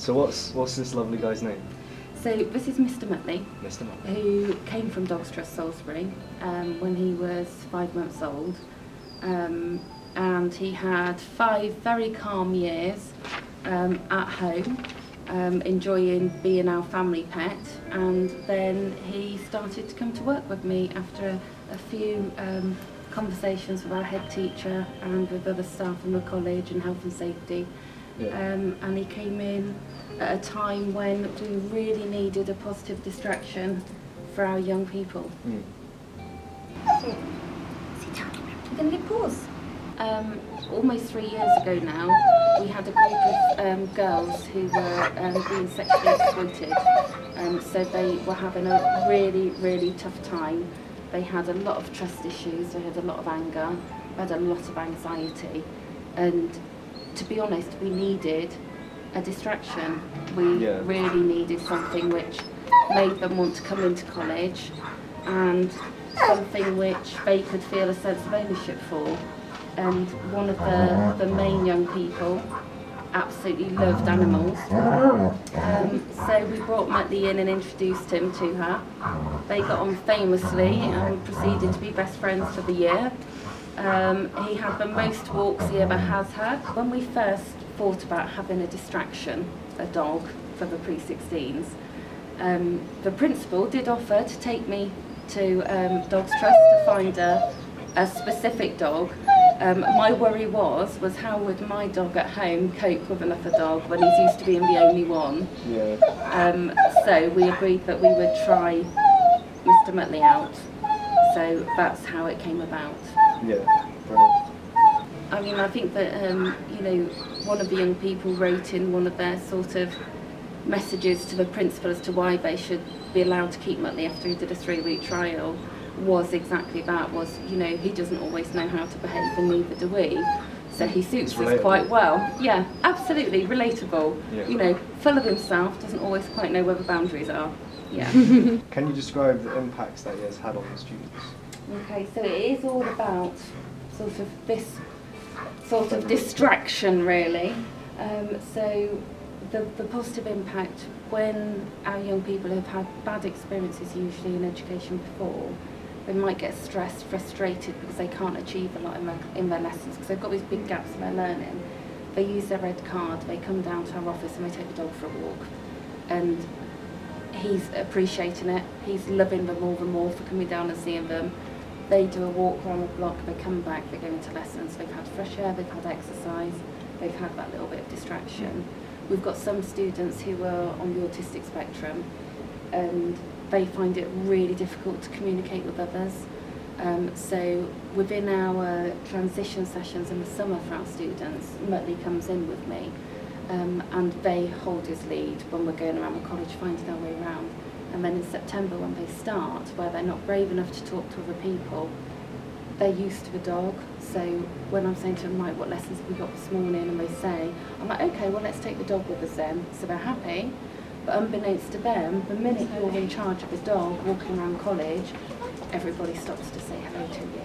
So what's this lovely guy's name? So this is Mr. Muttley, Mr. Muttley. who came from Dogs Trust Salisbury when he was 5 months old. And he had 5 very calm years at home, enjoying being our family pet, and then he started to come to work with me after a few conversations with our head teacher and with other staff from the college and health and safety. Yeah. And he came in at a time when we really needed a positive distraction for our young people. Mm. We're going to get pause. Almost 3 years ago now, we had a group of girls who were being sexually exploited. So they were having a really, really tough time. They had a lot of trust issues, they had a lot of anger, they had a lot of anxiety. And to be honest, we needed a distraction. We really needed something which made them want to come into college and something which they could feel a sense of ownership for. And one of the main young people absolutely loved animals. So we brought Muttley in and introduced him to her. They got on famously and proceeded to be best friends for the year. He had the most walks he ever has had. When we first thought about having a distraction, a dog for the pre-16s, the principal did offer to take me to Dogs Trust to find a specific dog. My worry was how would my dog at home cope with another dog when he's used to being the only one. Yeah. So we agreed that we would try Mr. Muttley out. So that's how it came about. Yeah, brilliant. I mean, I think that one of the young people wrote in one of their sort of messages to the principal as to why they should be allowed to keep Muttley after he did a 3-week trial was exactly that, he doesn't always know how to behave and neither do we, so he suits us quite well. Yeah, absolutely, relatable. Yeah. Full of himself, doesn't always quite know where the boundaries are. Yeah. Can you describe the impacts that he has had on the students? Okay, so it is all about sort of this sort of distraction, really. So the positive impact, when our young people have had bad experiences usually in education before, they might get stressed, frustrated because they can't achieve a lot in their lessons because they've got these big gaps in their learning. They use their red card, they come down to our office and they take the dog for a walk. And he's appreciating it, he's loving them all the more for coming down and seeing them. They do a walk around the block, they come back, they go into lessons, they've had fresh air, they've had exercise, they've had that little bit of distraction. We've got some students who are on the autistic spectrum and they find it really difficult to communicate with others. So within our transition sessions in the summer for our students, Muttley comes in with me and they hold his lead when we're going around the college finding our way around. And then in September when they start, where they're not brave enough to talk to other people, they're used to the dog. So when I'm saying to them, right, what lessons have we got this morning? And they say, I'm like, okay, well, let's take the dog with us then. So they're happy. But unbeknownst to them, the minute you're in charge of a dog walking around college, everybody stops to say hello to you.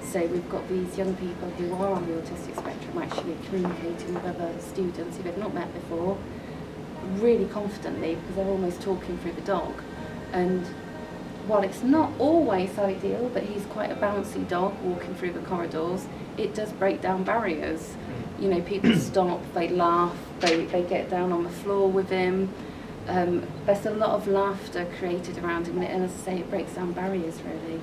So we've got these young people who are on the autistic spectrum actually communicating with other students who they've not met before, really confidently because they're almost talking through the dog. And while it's not always ideal, but he's quite a bouncy dog walking through the corridors, it does break down barriers. People stop, they laugh, they get down on the floor with him. There's a lot of laughter created around him, and as I say, it breaks down barriers really.